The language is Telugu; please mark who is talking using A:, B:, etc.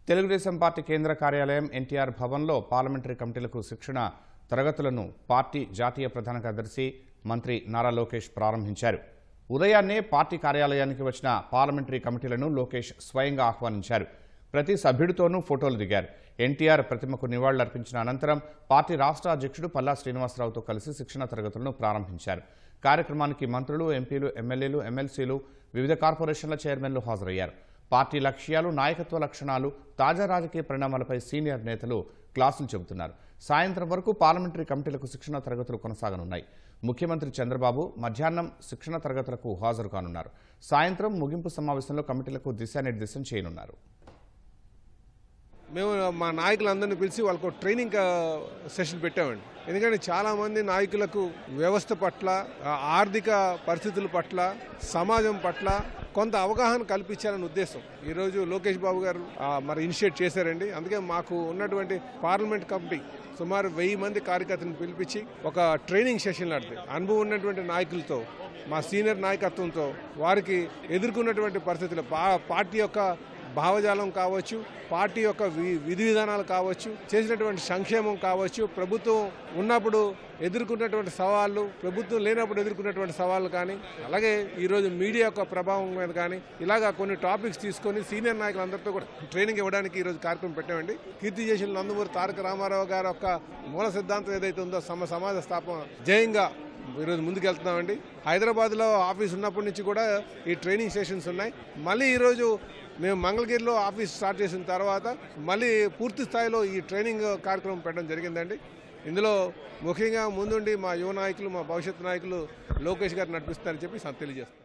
A: తెలుగుదేశం పార్టీ కేంద్ర కార్యాలయం ఎన్టీఆర్ భవన్లో పార్లమెంటరీ కమిటీలకు శిక్షణ తరగతులను పార్టీ జాతీయ ప్రధాన కార్యదర్శి మంత్రి నారా లోకేష్ ప్రారంభించారు. ఉదయాన్నే పార్టీ కార్యాలయానికి వచ్చిన పార్లమెంటరీ కమిటీలను లోకేష్ స్వయంగా ఆహ్వానించారు. ప్రతి సభ్యుడితోనూ ఫోటోలు దిగారు. ఎన్టీఆర్ ప్రతిమకు నివాళులర్పించిన అనంతరం పార్టీ రాష్ట్ర అధ్యక్షుడు పల్లా శ్రీనివాసరావుతో కలిసి శిక్షణ తరగతులను ప్రారంభించారు. కార్యక్రమానికి మంత్రులు, ఎంపీలు, ఎమ్మెల్యేలు, ఎమ్మెల్సీలు, వివిధ కార్పొరేషన్ల చైర్మన్లు హాజరయ్యారు. పార్టీ లక్ష్యాలు, నాయకత్వ లక్షణాలు, తాజా రాజకీయ పరిణామాలపై సీనియర్ నేతలు క్లాసులు చెబుతున్నారు. సాయంత్రం వరకు పార్లమెంటరీ కమిటీలకు శిక్షణ తరగతులు కొనసాగనున్నాయి. ముఖ్యమంత్రి చంద్రబాబు మధ్యాహ్నం శిక్షణ తరగతులకు హాజరు కానున్నారు. సాయంత్రం ముగింపు సమావేశంలో కమిటీలకు దిశానిర్దేశం చేయనున్నారు.
B: మేము మా నాయకులందరినీ పిలిచి వాళ్ళకు ట్రైనింగ్ సెషన్ పెట్టామండి. ఎందుకంటే చాలామంది నాయకులకు వ్యవస్థ పట్ల, ఆర్థిక పరిస్థితుల పట్ల, సమాజం పట్ల కొంత అవగాహన కల్పించాలనే ఉద్దేశం ఈరోజు లోకేష్ బాబు గారు మరి ఇనిషియేట్ చేశారండి. అందుకే మాకు ఉన్నటువంటి పార్లమెంట్ కమిటీ సుమారు 1000 మంది కార్యకర్తలను పిలిపించి ఒక ట్రైనింగ్ సెషన్ నడితే అనుభవం ఉన్నటువంటి నాయకులతో, మా సీనియర్ నాయకత్వంతో వారికి ఎదుర్కొన్నటువంటి పరిస్థితులు, పార్టీ యొక్క భావజాలం కావచ్చు, పార్టీ యొక్క విధి విధానాలు కావచ్చు, చేసినటువంటి సంక్షేమం కావచ్చు, ప్రభుత్వం ఉన్నప్పుడు ఎదుర్కొన్నటువంటి సవాళ్ళు, ప్రభుత్వం లేనప్పుడు ఎదుర్కొన్నటువంటి సవాళ్ళు కానీ, అలాగే ఈరోజు మీడియా యొక్క ప్రభావం మీద కానీ, ఇలాగా కొన్ని టాపిక్స్ తీసుకొని సీనియర్ నాయకులందరితో కూడా ట్రైనింగ్ ఇవ్వడానికి ఈరోజు కార్యక్రమం పెట్టామండి. కీర్తి చేసిన నందమూరి తారక రామారావు గారి యొక్క మూల సిద్ధాంతం ఏదైతే ఉందో సమాజ స్థాపన జయంగా ఈరోజు ముందుకెళ్తున్నామండి. హైదరాబాద్లో ఆఫీస్ ఉన్నప్పటి నుంచి కూడా ఈ ట్రైనింగ్ సెషన్స్ ఉన్నాయి. మళ్ళీ ఈరోజు మేము మంగళగిరిలో ఆఫీస్ స్టార్ట్ చేసిన తర్వాత మళ్ళీ పూర్తి స్థాయిలో ఈ ట్రైనింగ్ కార్యక్రమం పెట్టడం జరిగిందండి. ఇందులో ముఖ్యంగా ముందుండి మా యువ నాయకులు, మా భవిష్యత్ నాయకులు లోకేష్ గారు నడిపిస్తారని చెప్పి తెలియజేస్తాను.